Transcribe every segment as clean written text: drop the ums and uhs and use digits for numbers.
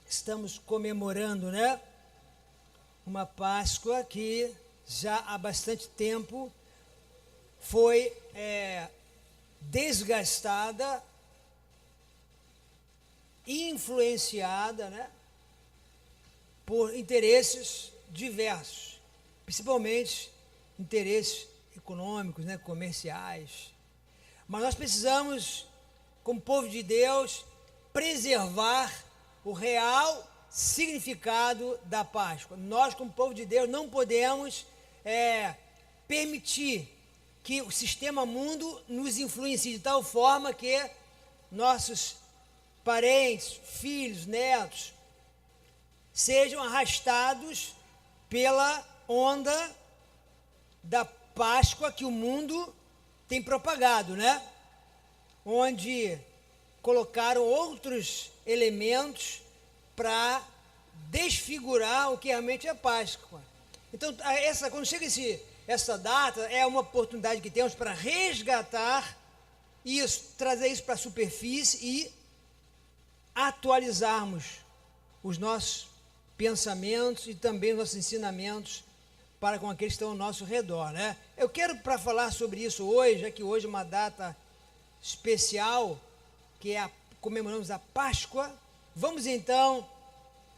estamos comemorando, né? Uma Páscoa que já há bastante tempo foi desgastada, influenciada, né? Por interesses diversos, principalmente interesses econômicos, né? Comerciais. Mas nós precisamos, como povo de Deus, preservar o real significado da Páscoa. Nós, como povo de Deus, não podemos permitir que o sistema mundo nos influencie de tal forma que nossos parentes, filhos, netos, sejam arrastados pela onda da Páscoa que o mundo tem propagado, né? Onde colocaram outros elementos para desfigurar o que realmente é Páscoa. Então, quando chega essa data, é uma oportunidade que temos para resgatar isso, trazer isso para a superfície e atualizarmos os nossos pensamentos e também os nossos ensinamentos para com aqueles que estão ao nosso redor, né? Eu quero, para falar sobre isso hoje, já que hoje é uma data especial, que comemoramos a Páscoa, vamos então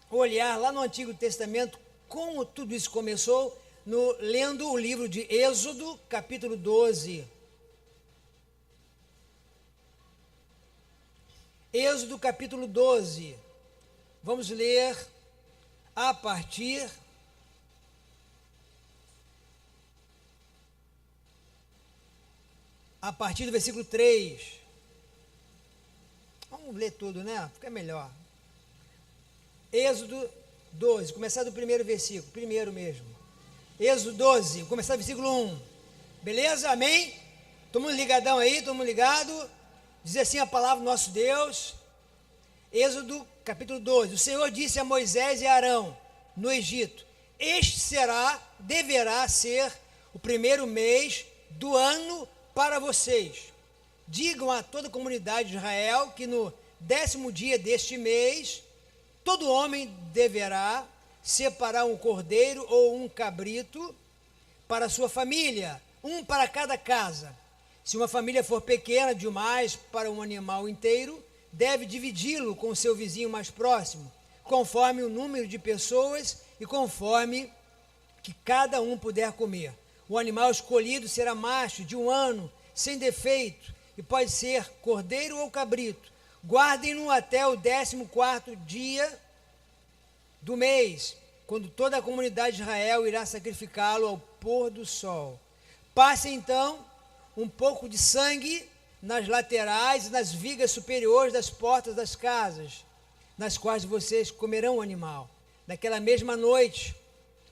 olhar lá no Antigo Testamento como tudo isso começou, lendo o livro de Êxodo, capítulo 12. Êxodo, capítulo 12. Vamos ler a partir do versículo 3. Vamos ler tudo, né? Fica melhor. Êxodo 12, começar do primeiro versículo, primeiro mesmo. Êxodo 12, começar do versículo 1. Beleza? Amém? Todo mundo ligadão aí, todo mundo ligado? Diz assim a palavra do nosso Deus. Êxodo, capítulo 12. O Senhor disse a Moisés e a Arão, no Egito: este deverá ser o primeiro mês do ano para vocês. Digam a toda a comunidade de Israel que no 10º dia deste mês, todo homem deverá separar um cordeiro ou um cabrito para a sua família, um para cada casa. Se uma família for pequena demais para um animal inteiro, deve dividi-lo com o seu vizinho mais próximo, conforme o número de pessoas e conforme que cada um puder comer. O animal escolhido será macho de 1 ano, sem defeito, e pode ser cordeiro ou cabrito. Guardem-no até o 14º dia do mês, quando toda a comunidade de Israel irá sacrificá-lo ao pôr do sol. Passem então um pouco de sangue nas laterais e nas vigas superiores das portas das casas, nas quais vocês comerão o animal. Naquela mesma noite,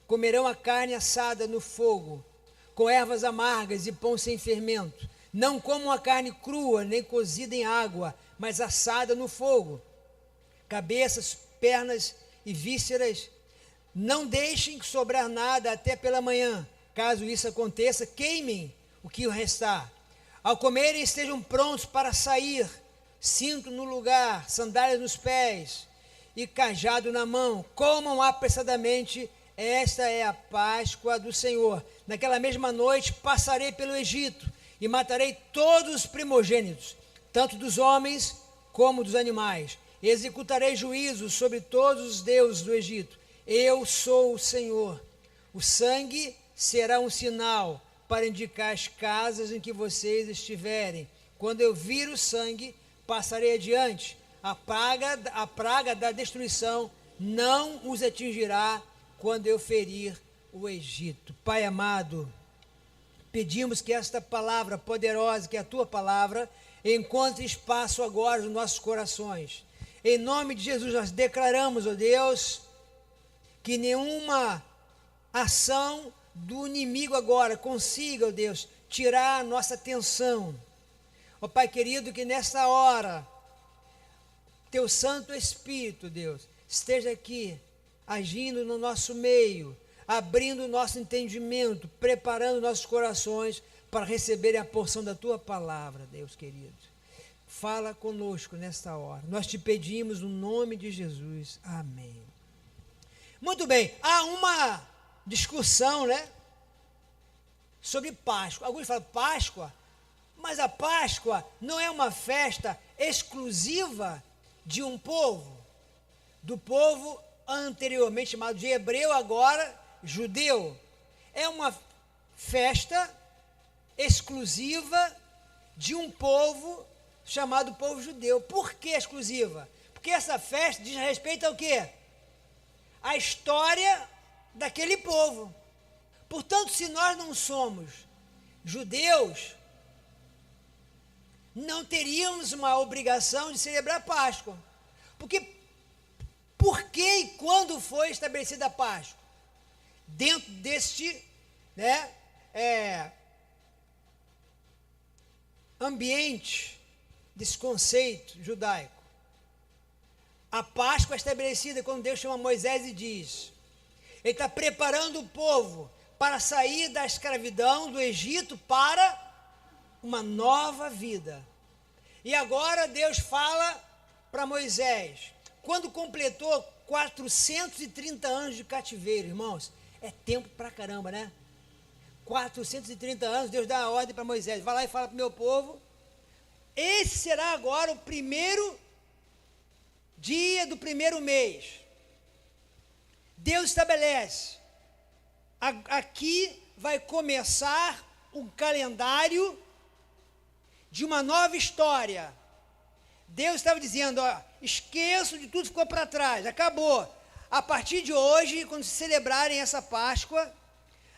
comerão a carne assada no fogo, com ervas amargas e pão sem fermento. Não comam a carne crua, nem cozida em água, mas assada no fogo. Cabeças, pernas e vísceras, não deixem sobrar nada até pela manhã. Caso isso aconteça, queimem o que restar. Ao comerem, estejam prontos para sair, cinto no lugar, sandálias nos pés e cajado na mão. Comam apressadamente, esta é a Páscoa do Senhor. Naquela mesma noite passarei pelo Egito e matarei todos os primogênitos, tanto dos homens como dos animais. Executarei juízo sobre todos os deuses do Egito. Eu sou o Senhor. O sangue será um sinal para indicar as casas em que vocês estiverem. Quando eu vir o sangue, passarei adiante. A praga da destruição não os atingirá quando eu ferir o Egito. Pai amado, pedimos que esta palavra poderosa, que é a tua palavra, encontre espaço agora nos nossos corações. Em nome de Jesus, nós declaramos, ó Deus, que nenhuma ação do inimigo agora consiga, ó Deus, tirar a nossa atenção. Ó Pai querido, que nesta hora, teu Santo Espírito, Deus, esteja aqui, agindo no nosso meio, abrindo o nosso entendimento, preparando nossos corações para receberem a porção da tua palavra, Deus querido. Fala conosco nesta hora. Nós te pedimos no nome de Jesus. Amém. Muito bem. Há uma discussão, né? Sobre Páscoa. Alguns falam Páscoa, mas a Páscoa não é uma festa exclusiva de um povo, do povo anteriormente chamado de hebreu, agora judeu. É uma festa exclusiva de um povo chamado povo judeu. Por que exclusiva? Porque essa festa diz respeito ao quê? A história daquele povo. Portanto, se nós não somos judeus, não teríamos uma obrigação de celebrar Páscoa. Porque, por que e quando foi estabelecida a Páscoa? Dentro deste, né, ambiente, desse conceito judaico. A Páscoa é estabelecida quando Deus chama Moisés e diz, ele está preparando o povo para sair da escravidão do Egito para uma nova vida. E agora Deus fala para Moisés, quando completou 430 anos de cativeiro, irmãos, é tempo pra caramba, né? 430 anos, Deus dá a ordem para Moisés, vai lá e fala para o meu povo, esse será agora o primeiro dia do primeiro mês. Deus estabelece, aqui vai começar um calendário de uma nova história. Deus estava dizendo, ó, esqueço de tudo que ficou para trás, acabou. A partir de hoje, quando se celebrarem essa Páscoa,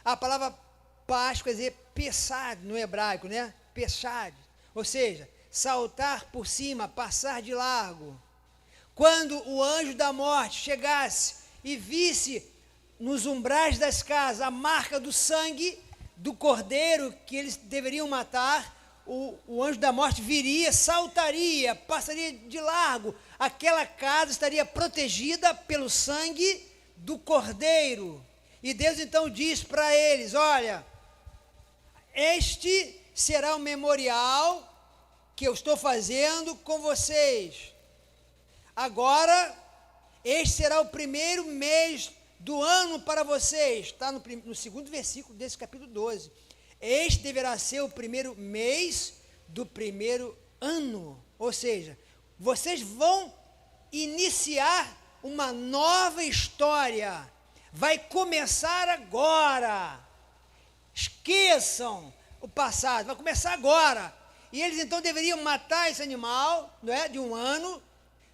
a palavra Páscoa quer dizer Pessad no hebraico, né? Pessad, ou seja, saltar por cima, passar de largo. Quando o anjo da morte chegasse e visse nos umbrais das casas a marca do sangue do cordeiro que eles deveriam matar, o anjo da morte viria, saltaria, passaria de largo, aquela casa estaria protegida pelo sangue do cordeiro. E Deus então diz para eles, olha, este será o memorial que eu estou fazendo com vocês. Agora, este será o primeiro mês do ano para vocês. Está no segundo versículo desse capítulo 12. Este deverá ser o primeiro mês do primeiro ano. Ou seja, vocês vão iniciar uma nova história. Vai começar agora. Esqueçam o passado, vai começar agora. E eles então deveriam matar esse animal, não é, de um ano,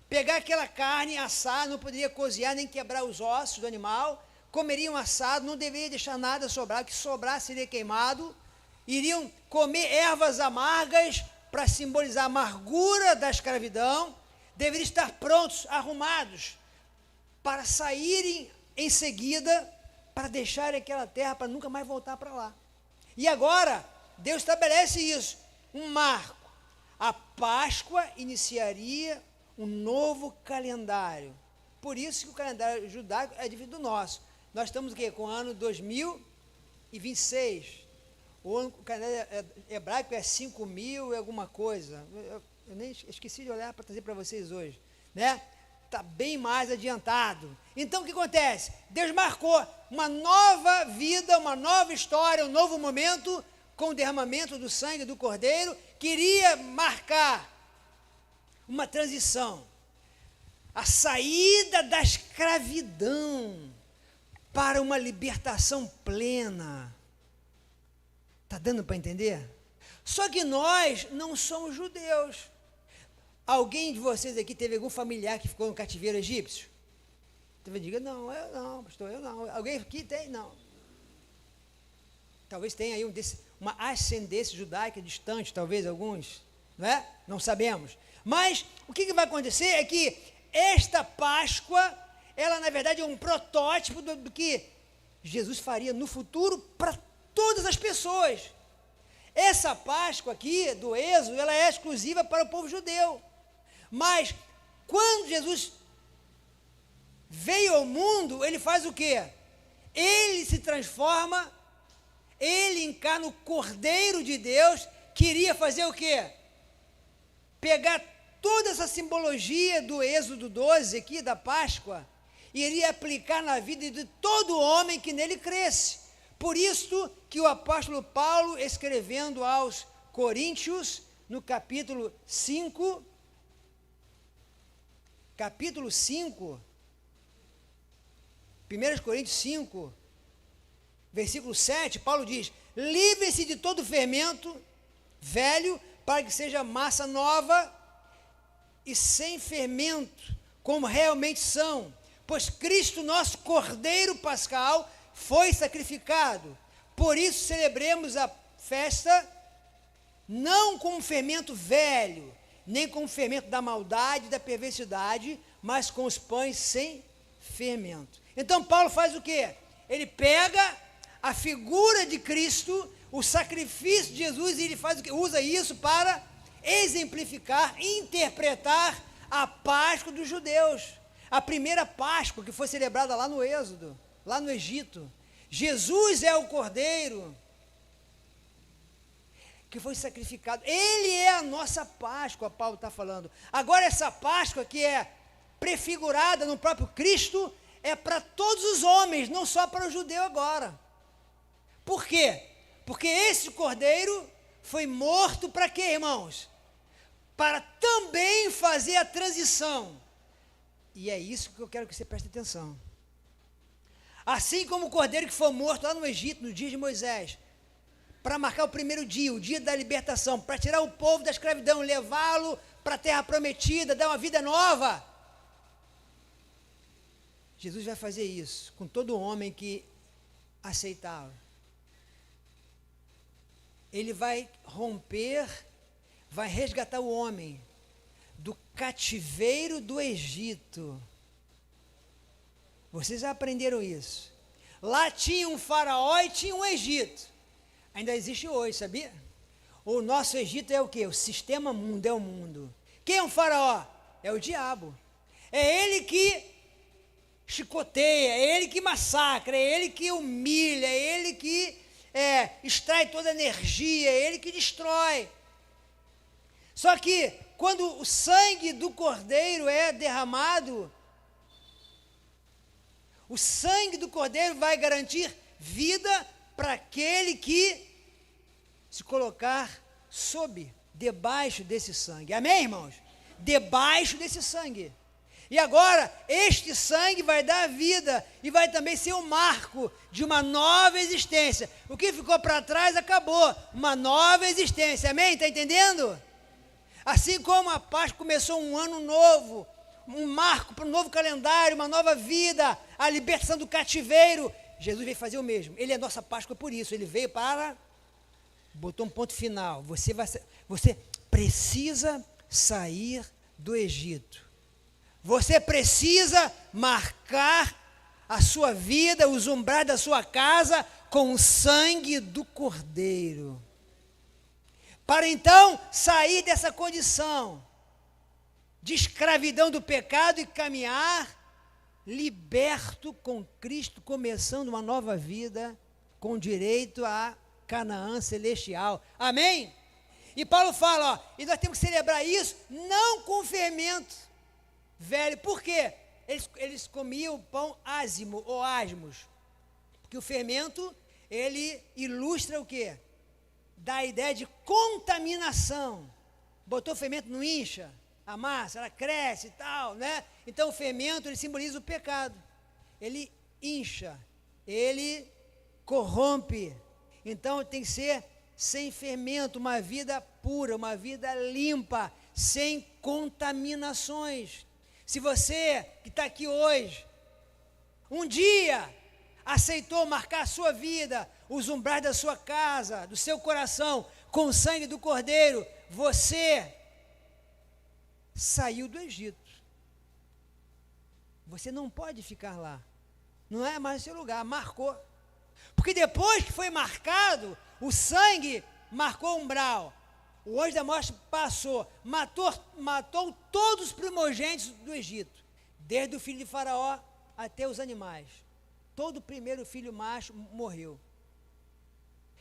pegar aquela carne, assar, não poderia cozinhar nem quebrar os ossos do animal, comeriam assado, não deveria deixar nada sobrar, o que sobrar seria queimado, iriam comer ervas amargas para simbolizar a amargura da escravidão, deveriam estar prontos, arrumados, para saírem em seguida, para deixarem aquela terra, para nunca mais voltar para lá. E agora, Deus estabelece isso, um marco. A Páscoa iniciaria um novo calendário. Por isso que o calendário judaico é diferente do nosso. Nós estamos o quê? Com o ano 2026. O calendário hebraico é 5.000 e alguma coisa. Eu nem esqueci de olhar para trazer para vocês hoje, né? Está bem mais adiantado. Então o que acontece? Deus marcou uma nova vida, uma nova história, um novo momento com o derramamento do sangue do Cordeiro, queria marcar uma transição, a saída da escravidão para uma libertação plena. Está dando para entender? Só que nós não somos judeus. Alguém de vocês aqui teve algum familiar que ficou no cativeiro egípcio? Talvez diga, não, eu não, pastor, eu não. Alguém aqui tem? Não. Talvez tenha aí uma ascendência judaica distante, talvez alguns, não é? Não sabemos. Mas o que vai acontecer é que esta Páscoa, ela na verdade é um protótipo do que Jesus faria no futuro para todas as pessoas. Essa Páscoa aqui do Êxodo, ela é exclusiva para o povo judeu. Mas quando Jesus veio ao mundo, ele faz o quê? Ele se transforma, ele encarna o Cordeiro de Deus, queria fazer o quê? pegar toda essa simbologia do Êxodo 12 aqui, da Páscoa, e iria aplicar na vida de todo homem que nele cresce. Por isso que o apóstolo Paulo, escrevendo aos Coríntios, no capítulo 5, capítulo 5, 1 Coríntios 5, versículo 7, Paulo diz: livrem-se de todo fermento velho, para que seja massa nova e sem fermento, como realmente são. Pois Cristo, nosso Cordeiro Pascal, foi sacrificado. Por isso celebremos a festa, não com o fermento velho, nem com o fermento da maldade e da perversidade, mas com os pães sem fermento. Então Paulo faz o quê? Ele pega a figura de Cristo, o sacrifício de Jesus, e ele faz o quê? Usa isso para exemplificar, interpretar a Páscoa dos judeus. A primeira Páscoa que foi celebrada lá no Êxodo, lá no Egito. Jesus é o Cordeiro que foi sacrificado. Ele é a nossa Páscoa, Paulo está falando. Agora essa Páscoa que é prefigurada no próprio Cristo é para todos os homens, não só para o judeu agora. Por quê? Porque esse Cordeiro foi morto para quê, irmãos? Para também fazer a transição. E é isso que eu quero que você preste atenção. Assim como o Cordeiro que foi morto lá no Egito, no dia de Moisés, para marcar o primeiro dia, o dia da libertação, para tirar o povo da escravidão, levá-lo para a terra prometida, dar uma vida nova. Jesus vai fazer isso com todo homem que aceitá-lo. Ele vai romper, vai resgatar o homem do cativeiro do Egito. Vocês já aprenderam isso. Lá tinha um faraó e tinha um Egito. Ainda existe hoje, sabia? O nosso Egito é o quê? O sistema mundo, é o mundo. Quem é um faraó? É o diabo. É ele que chicoteia, é ele que massacra, é ele que humilha, é ele que extrai toda a energia, é ele que destrói. Só que quando o sangue do Cordeiro é derramado, o sangue do Cordeiro vai garantir vida para aquele que se colocar debaixo desse sangue. Amém, irmãos? Debaixo desse sangue. E agora, este sangue vai dar vida e vai também ser um marco de uma nova existência. O que ficou para trás acabou. Uma nova existência. Amém? Está entendendo? Assim como a Páscoa começou um ano novo, um marco para um novo calendário, uma nova vida, a libertação do cativeiro, Jesus veio fazer o mesmo. Ele é a nossa Páscoa por isso. Ele veio para... botou um ponto final. Você precisa sair do Egito. Você precisa marcar a sua vida, os umbrais da sua casa com o sangue do Cordeiro. Para então sair dessa condição de escravidão do pecado e caminhar liberto com Cristo, começando uma nova vida com direito a Canaã celestial. Amém? E Paulo fala, e nós temos que celebrar isso não com fermento velho. Por quê? Eles comiam pão ázimo ou asmos. Porque o fermento, ele ilustra o quê? Dá a ideia de contaminação. Botou fermento, não incha a massa, ela cresce e tal, né? Então o fermento, ele simboliza o pecado. Ele incha, ele corrompe. Então tem que ser sem fermento, uma vida pura, uma vida limpa, sem contaminações. Se você que está aqui hoje, um dia aceitou marcar a sua vida, os umbrais da sua casa, do seu coração, com o sangue do Cordeiro, você saiu do Egito. Você não pode ficar lá. Não é mais seu lugar, marcou. Porque depois que foi marcado, o sangue marcou o umbral. O anjo da morte passou, matou todos os primogênitos do Egito, desde o filho de Faraó até os animais. Todo o primeiro filho macho morreu.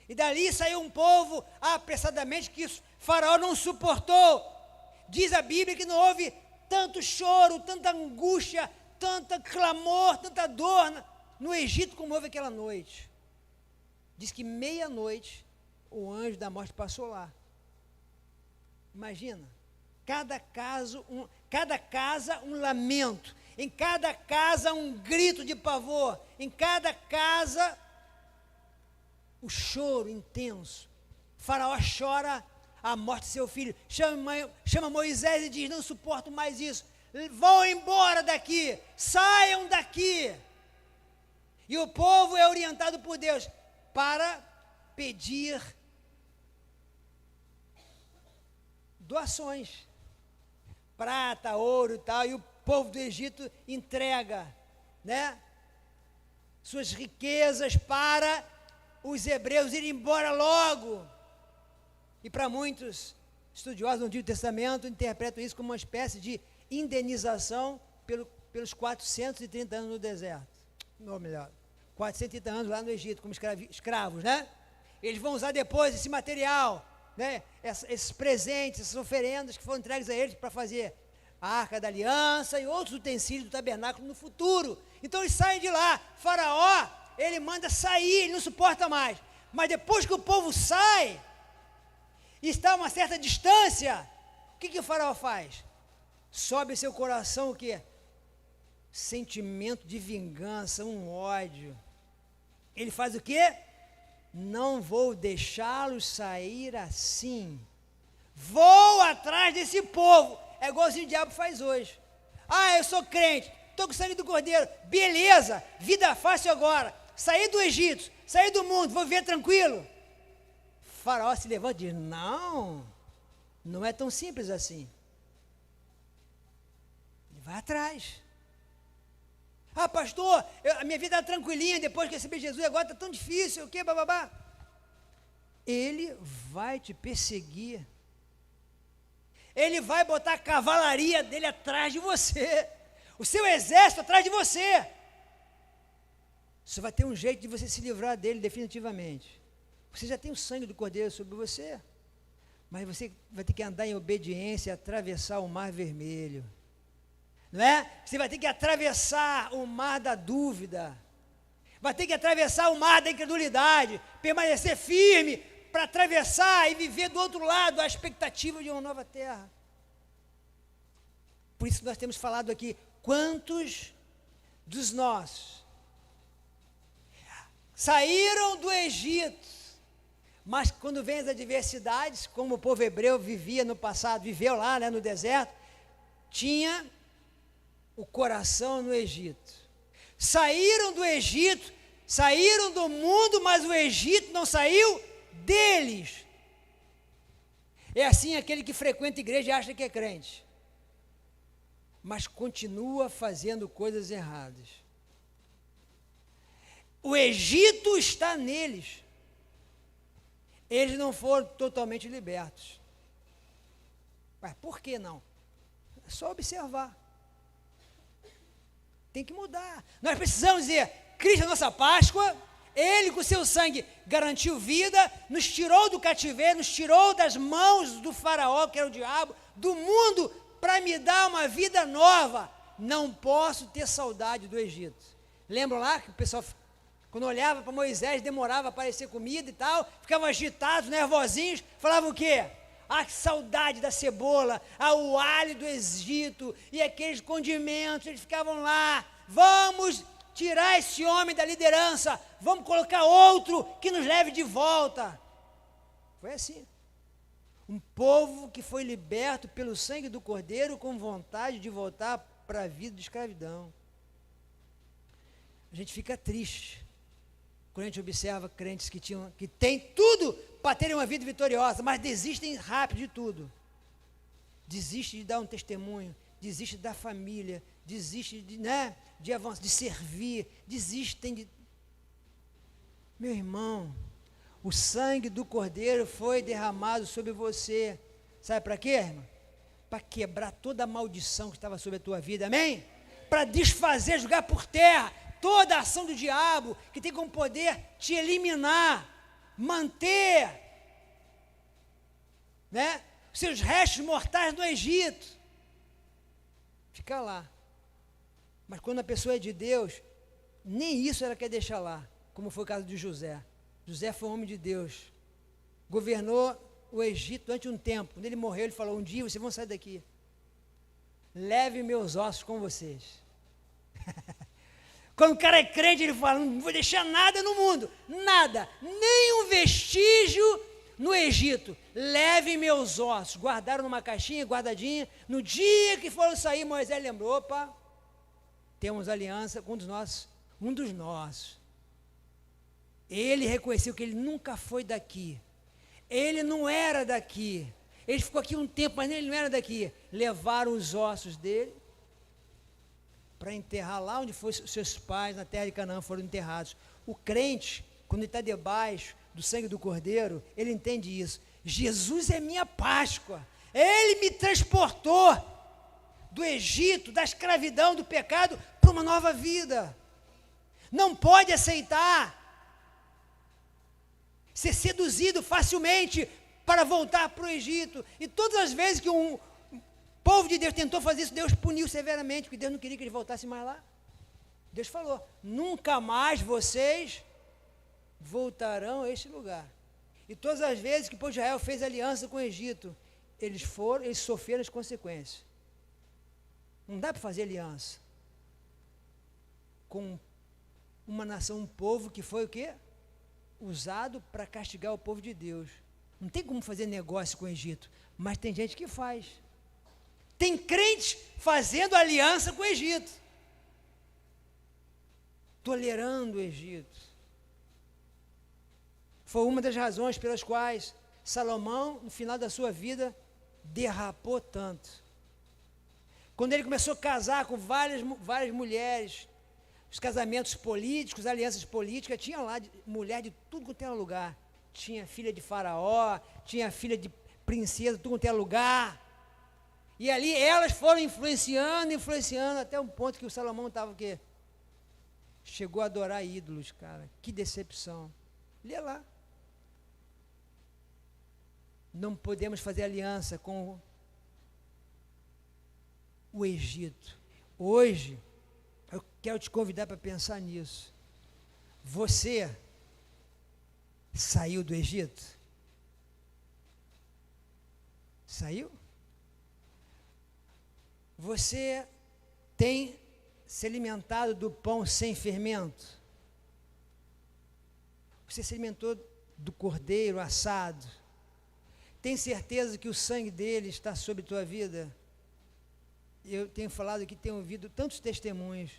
E dali saiu um povo apressadamente que Faraó não suportou. diz a Bíblia que não houve tanto choro, tanta angústia, tanto clamor, tanta dor no Egito como houve aquela noite. Diz que meia-noite o anjo da morte passou lá. Imagina, cada casa um lamento, em cada casa um grito de pavor, em cada casa o choro intenso. O faraó chora a morte de seu filho, chama Moisés e diz: não suporto mais isso, vão embora daqui, saiam daqui. E o povo é orientado por Deus para pedir doações, prata, ouro e tal, e o povo do Egito entrega, né, suas riquezas para os hebreus irem embora logo. E para muitos estudiosos do Antigo Testamento interpretam isso como uma espécie de indenização pelos 430 anos no deserto. Ou melhor, 430 anos lá no Egito, como escravos, né? Eles vão usar depois esse material, né? Esses presentes, essas oferendas que foram entregues a eles para fazer a Arca da Aliança e outros utensílios do tabernáculo no futuro. Então eles saem de lá. Faraó, ele manda sair, ele não suporta mais. Mas depois que o povo sai e está a uma certa distância, o que o faraó faz? Sobe em seu coração o quê? Sentimento de vingança, um ódio. Ele faz o quê? Não vou deixá-los sair assim. Vou atrás desse povo. É igualzinho o diabo faz hoje. Ah, eu sou crente, estou com o sangue do Cordeiro. Beleza, vida fácil agora. Saí do Egito, saí do mundo, vou viver tranquilo. O faraó se levanta e diz: não é tão simples assim. Ele vai atrás. Ah, pastor, a minha vida está tranquilinha depois que recebi Jesus, agora está tão difícil, o quê, bababá? Ele vai te perseguir. Ele vai botar a cavalaria dele atrás de você, o seu exército atrás de você. Você vai ter um jeito de você se livrar dele definitivamente. Você já tem o sangue do Cordeiro sobre você, mas você vai ter que andar em obediência e atravessar o Mar Vermelho. Não é? Você vai ter que atravessar o mar da dúvida, vai ter que atravessar o mar da incredulidade, permanecer firme para atravessar e viver do outro lado a expectativa de uma nova terra. Por isso nós temos falado aqui, quantos dos nossos saíram do Egito, mas quando vem as adversidades, como o povo hebreu vivia no passado, viveu lá, né, no deserto, tinha o coração no Egito. Saíram do Egito, saíram do mundo, mas o Egito não saiu deles. É assim aquele que frequenta a igreja e acha que é crente, mas continua fazendo coisas erradas. O Egito está neles. Eles não foram totalmente libertos. Mas por que não? É só observar. Tem que mudar. Nós precisamos dizer: Cristo é a nossa Páscoa, Ele com seu sangue garantiu vida, nos tirou do cativeiro, nos tirou das mãos do faraó, que era o diabo, do mundo, para me dar uma vida nova. Não posso ter saudade do Egito. Lembram lá que o pessoal, quando olhava para Moisés, demorava a aparecer comida e tal, ficavam agitados, nervosinhos, falavam o quê? Ah, que saudade da cebola, o alho do Egito e aqueles condimentos. Eles ficavam lá: vamos tirar esse homem da liderança, vamos colocar outro que nos leve de volta. Foi assim. Um povo que foi liberto pelo sangue do Cordeiro com vontade de voltar para a vida de escravidão. A gente fica triste quando a gente observa crentes que têm tudo para terem uma vida vitoriosa, mas desistem rápido de tudo. Desiste de dar um testemunho, desiste da família, desiste de avançar, de servir, desistem de... Meu irmão, o sangue do Cordeiro foi derramado sobre você. Sabe para quê, irmão? Para quebrar toda a maldição que estava sobre a tua vida, amém? Para desfazer, jogar por terra toda a ação do diabo, que tem como poder te eliminar, manter, né, seus restos mortais no Egito. Fica lá. Mas quando a pessoa é de Deus, nem isso ela quer deixar lá, como foi o caso de José. José foi um homem de Deus. Governou o Egito durante um tempo. Quando ele morreu, ele falou: um dia vocês vão sair daqui. Leve meus ossos com vocês. Quando o cara é crente, ele fala: não vou deixar nada no mundo, nada, nem um vestígio no Egito. Leve meus ossos. Guardaram numa caixinha, guardadinha. No dia que foram sair, Moisés lembrou: opa, temos aliança com um dos nossos. Ele reconheceu que ele nunca foi daqui. Ele não era daqui. Ele ficou aqui um tempo, mas ele não era daqui. Levaram os ossos dele para enterrar lá onde foram seus pais, na terra de Canaã, foram enterrados. O crente, quando ele está debaixo do sangue do Cordeiro, ele entende isso. Jesus é minha Páscoa. Ele me transportou do Egito, da escravidão, do pecado, para uma nova vida. Não pode aceitar ser seduzido facilmente para voltar para o Egito. E todas as vezes que um povo de Deus tentou fazer isso, Deus puniu severamente, porque Deus não queria que eles voltassem mais lá. Deus falou: nunca mais vocês voltarão a este lugar. E todas as vezes que o povo de Israel fez aliança com o Egito, eles sofreram as consequências. Não dá para fazer aliança com uma nação, um povo que foi o quê? Usado para castigar o povo de Deus. Não tem como fazer negócio com o Egito, mas tem gente que faz. Tem crentes fazendo aliança com o Egito, tolerando o Egito. Foi uma das razões pelas quais Salomão, no final da sua vida, derrapou tanto. Quando ele começou a casar com várias mulheres, os casamentos políticos, alianças políticas, tinha lá mulher de tudo quanto era lugar. Tinha filha de faraó, tinha filha de princesa, tudo quanto era lugar. E ali elas foram influenciando, até um ponto que o Salomão estava o quê? Chegou a adorar ídolos, cara. Que decepção. Lê lá. Não podemos fazer aliança com o Egito. Hoje, eu quero te convidar para pensar nisso. Você saiu do Egito? Saiu? Você tem se alimentado do pão sem fermento? Você se alimentou do cordeiro assado? Tem certeza que o sangue dele está sobre tua vida? Eu tenho falado aqui, tenho ouvido tantos testemunhos.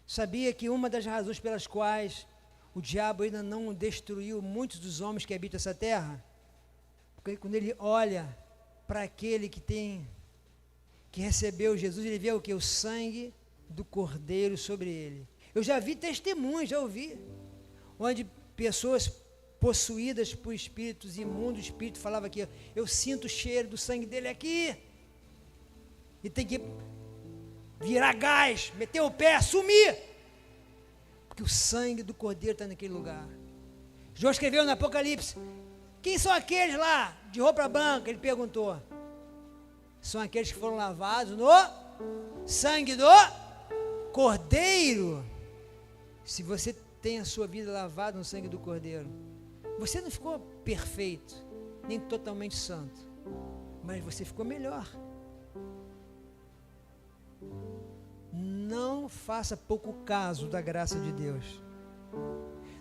Sabia que uma das razões pelas quais o diabo ainda não destruiu muitos dos homens que habitam essa terra? Porque quando ele olha para aquele que recebeu Jesus, ele vê o que? O sangue do cordeiro sobre ele. Eu já vi testemunhos, já ouvi, onde pessoas possuídas por espíritos imundos, o espírito falava aqui: eu sinto o cheiro do sangue dele aqui, e tem que virar gás, meter o pé, sumir, porque o sangue do cordeiro está naquele lugar. João escreveu no Apocalipse: quem são aqueles lá de roupa branca? Ele perguntou. São aqueles que foram lavados no sangue do cordeiro. Se você tem a sua vida lavada no sangue do cordeiro, você não ficou perfeito, nem totalmente santo, mas você ficou melhor. Não faça pouco caso da graça de Deus.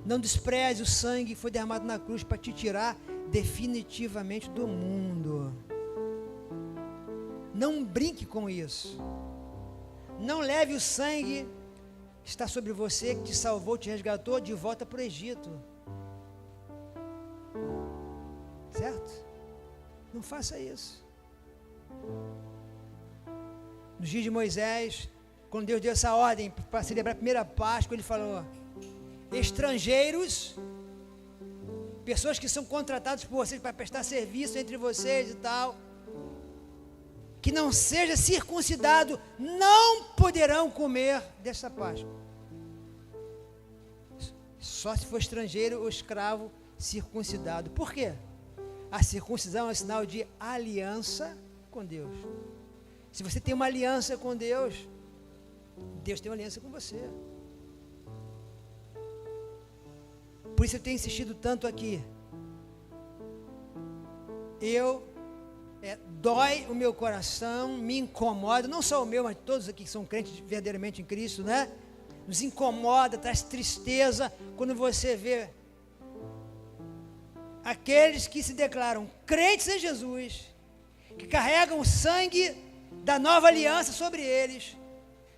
Não despreze o sangue que foi derramado na cruz para te tirar definitivamente do mundo. Não brinque com isso. Não leve o sangue que está sobre você, que te salvou, te resgatou, de volta para o Egito. Certo? Não faça isso. Nos dias de Moisés, quando Deus deu essa ordem para celebrar a primeira Páscoa, ele falou: estrangeiros, pessoas que são contratadas por vocês para prestar serviço entre vocês e tal, que não seja circuncidado, não poderão comer dessa Páscoa. Só se for estrangeiro ou escravo circuncidado. Por quê? A circuncisão é um sinal de aliança com Deus. Se você tem uma aliança com Deus, Deus tem uma aliança com você. Por isso eu tenho insistido tanto aqui. Dói o meu coração, me incomoda, não só o meu, mas todos aqui que são crentes verdadeiramente em Cristo, né? Nos incomoda, traz tristeza quando você vê aqueles que se declaram crentes em Jesus, que carregam o sangue da nova aliança sobre eles,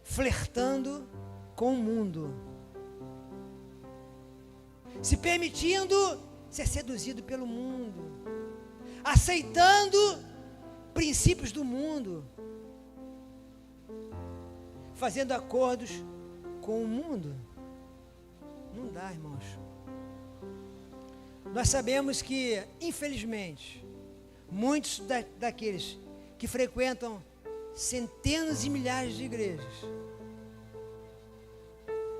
flertando com o mundo, se permitindo ser seduzido pelo mundo, aceitando princípios do mundo, fazendo acordos com o mundo. Não dá, irmãos. Nós sabemos que, infelizmente, muitos daqueles que frequentam centenas e milhares de igrejas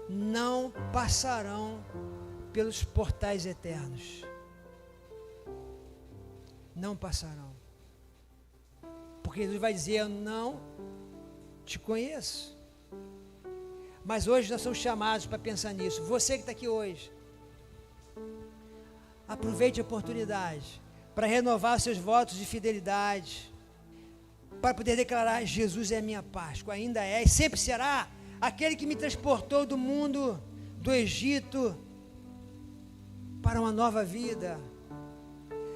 não passarão pelos portais eternos. Não passarão. Porque Jesus vai dizer: eu não te conheço. Mas hoje nós somos chamados para pensar nisso. Você que está aqui hoje, aproveite a oportunidade para renovar seus votos de fidelidade, para poder declarar: Jesus é a minha Páscoa, ainda é e sempre será aquele que me transportou do mundo, do Egito, para uma nova vida,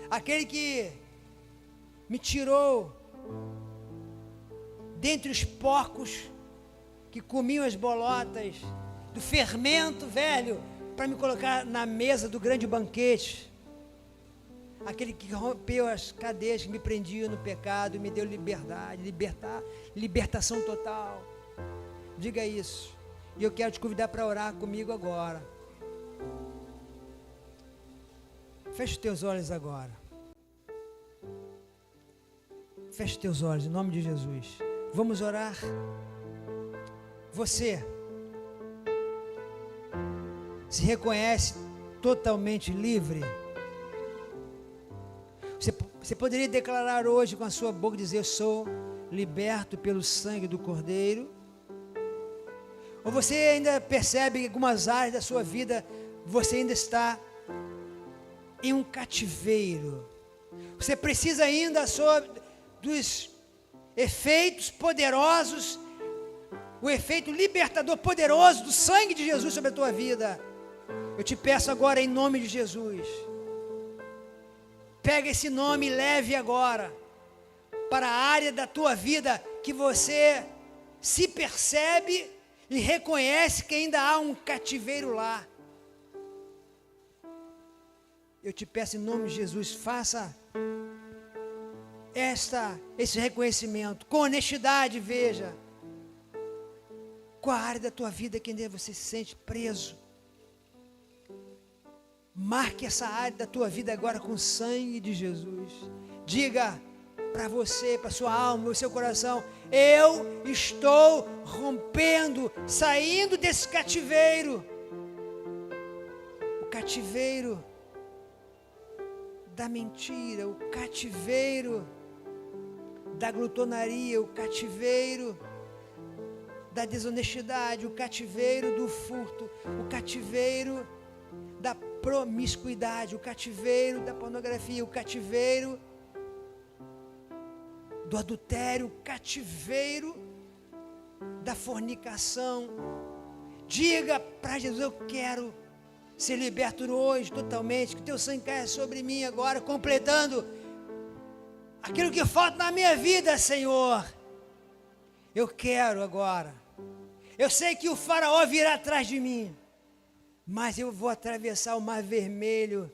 aquele que me tirou dentre os porcos que comiam as bolotas, do fermento velho, para me colocar na mesa do grande banquete, aquele que rompeu as cadeias que me prendiam no pecado e me deu liberdade, libertação total. Diga isso, e eu quero te convidar para orar comigo agora. Feche os teus olhos agora. Feche os teus olhos, em nome de Jesus. Vamos orar. Você se reconhece totalmente livre? Você poderia declarar hoje com a sua boca, dizer: eu sou liberto pelo sangue do Cordeiro? Ou você ainda percebe que em algumas áreas da sua vida você ainda está em um cativeiro? Você precisa ainda dos efeitos poderosos, o efeito libertador poderoso do sangue de Jesus sobre a tua vida. Eu te peço agora, em nome de Jesus, pega esse nome e leve agora para a área da tua vida que você se percebe e reconhece que ainda há um cativeiro lá. Eu te peço, em nome de Jesus, faça esse reconhecimento com honestidade. Veja qual a área da tua vida que ainda você se sente preso. Marque essa área da tua vida agora com o sangue de Jesus. Diga para você, para sua alma, para o seu coração: eu estou rompendo, saindo desse cativeiro. O cativeiro da mentira, o cativeiro da glutonaria, o cativeiro da desonestidade, o cativeiro do furto, o cativeiro da promiscuidade, o cativeiro da pornografia, o cativeiro do adultério, o cativeiro da fornicação. Diga para Jesus: eu quero ser liberto hoje totalmente, que teu sangue caia sobre mim agora, completando aquilo que falta na minha vida, Senhor. Eu quero agora. Eu sei que o faraó virá atrás de mim, mas eu vou atravessar o mar vermelho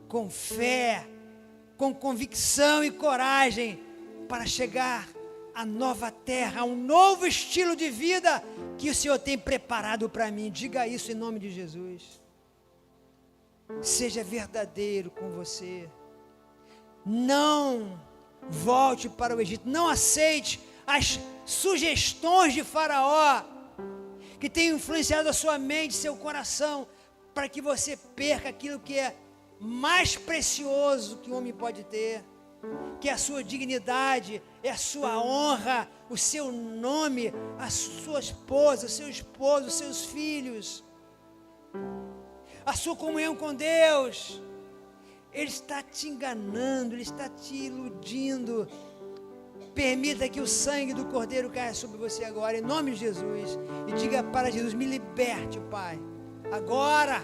com fé, com convicção e coragem, para chegar à nova terra, a um novo estilo de vida que o Senhor tem preparado para mim. Diga isso em nome de Jesus. Seja verdadeiro com você. Não volte para o Egito. Não aceite as sugestões de Faraó que tem influenciado a sua mente, seu coração, para que você perca aquilo que é mais precioso que o homem pode ter, que é a sua dignidade, é a sua honra, o seu nome, a sua esposa, o seu esposo, os seus filhos, a sua comunhão com Deus. Ele está te enganando, ele está te iludindo. Permita que o sangue do Cordeiro caia sobre você agora, em nome de Jesus, e diga para Jesus: me liberte, Pai, agora,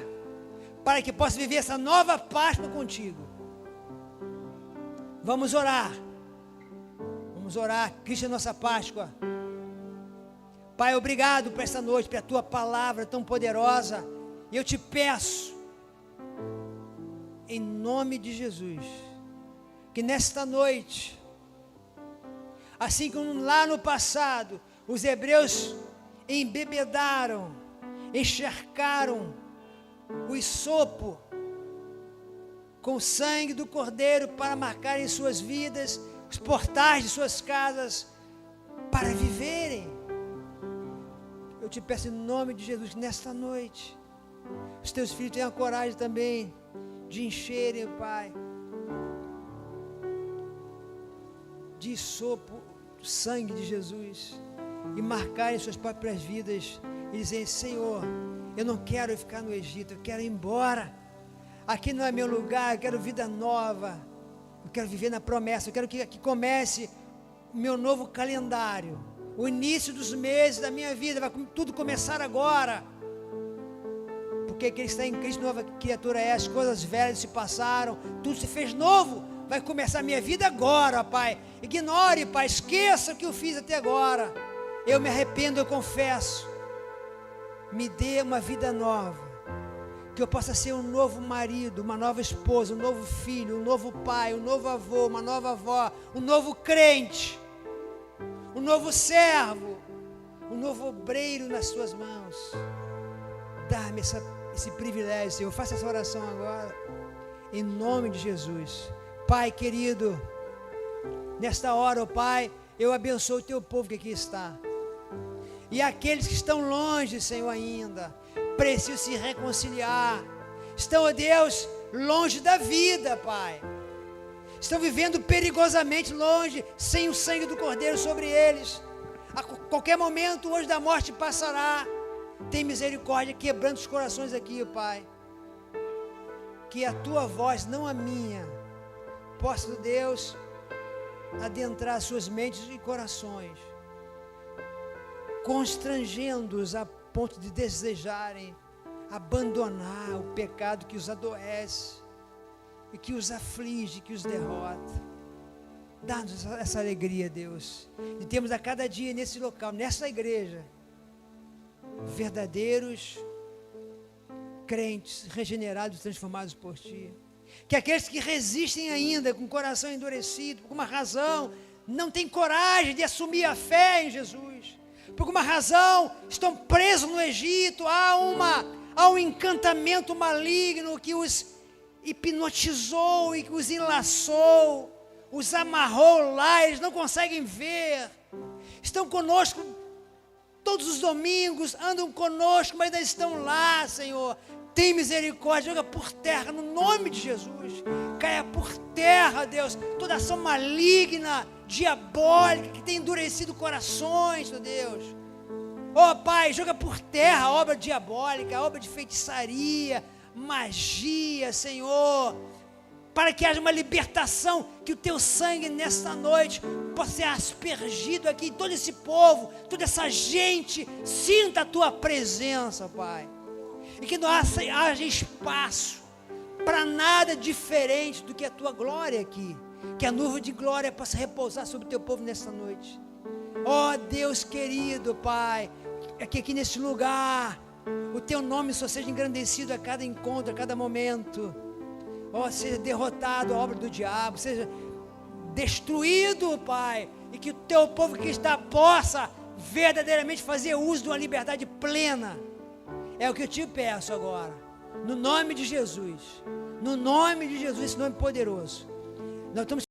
para que possa viver essa nova Páscoa contigo. Vamos orar, Cristo é nossa Páscoa. Pai, obrigado por essa noite, pela tua palavra tão poderosa, e eu te peço, em nome de Jesus, que nesta noite, assim como lá no passado, os hebreus embebedaram, encharcaram o hisopo com o sangue do Cordeiro para marcarem suas vidas, os portais de suas casas, para viverem. Eu te peço em nome de Jesus, que nesta noite, os teus filhos tenham a coragem também de encherem, Pai, de hisopo, o sangue de Jesus, e marcarem suas próprias vidas, e dizerem: Senhor, eu não quero ficar no Egito, eu quero ir embora, aqui não é meu lugar, eu quero vida nova, eu quero viver na promessa, eu quero que comece o meu novo calendário, o início dos meses da minha vida, vai tudo começar agora, porque aquele que está em Cristo, nova criatura é, as coisas velhas se passaram, tudo se fez novo, vai começar a minha vida agora, Pai. Ignore, Pai, esqueça o que eu fiz até agora, eu me arrependo, eu confesso, me dê uma vida nova, que eu possa ser um novo marido, uma nova esposa, um novo filho, um novo pai, um novo avô, uma nova avó, um novo crente, um novo servo, um novo obreiro nas suas mãos. Dá-me esse privilégio, Senhor. Faça essa oração agora, em nome de Jesus. Pai querido, nesta hora, ó Pai, eu abençoo o teu povo que aqui está, e aqueles que estão longe, Senhor, ainda precisam se reconciliar, estão, ó Deus, longe da vida, Pai, estão vivendo perigosamente longe, sem o sangue do Cordeiro sobre eles. A qualquer momento o anjo da morte passará. Tem misericórdia, quebrando os corações aqui, Pai, que a tua voz, não a minha, possa, Deus, adentrar suas mentes e corações, constrangendo-os a ponto de desejarem abandonar o pecado que os adoece e que os aflige, que os derrota. Dá-nos essa alegria, Deus, de termos a cada dia nesse local, nessa igreja, verdadeiros crentes, regenerados, transformados por Ti. Que aqueles que resistem ainda, com o coração endurecido, por uma razão, não têm coragem de assumir a fé em Jesus, por uma razão, estão presos no Egito, há um encantamento maligno que os hipnotizou e que os enlaçou, os amarrou lá, eles não conseguem ver, estão conosco todos os domingos, andam conosco, mas ainda estão lá, Senhor. Tem misericórdia, joga por terra, no nome de Jesus, caia por terra, Deus, toda ação maligna, diabólica, que tem endurecido corações, ó Deus. Ó Pai, joga por terra a obra diabólica, a obra de feitiçaria, magia, Senhor, para que haja uma libertação, que o teu sangue nesta noite possa ser aspergido aqui em todo esse povo, toda essa gente sinta a tua presença, Pai, e que não haja espaço para nada diferente do que a tua glória aqui, que a nuvem de glória possa repousar sobre o teu povo nesta noite. Ó Deus querido, Pai, que aqui neste lugar o teu nome só seja engrandecido a cada encontro, a cada momento. Ó, seja derrotado a obra do diabo, seja destruído, Pai, e que o teu povo que está possa verdadeiramente fazer uso de uma liberdade plena. É o que eu te peço agora, no nome de Jesus, esse nome poderoso. Nós estamos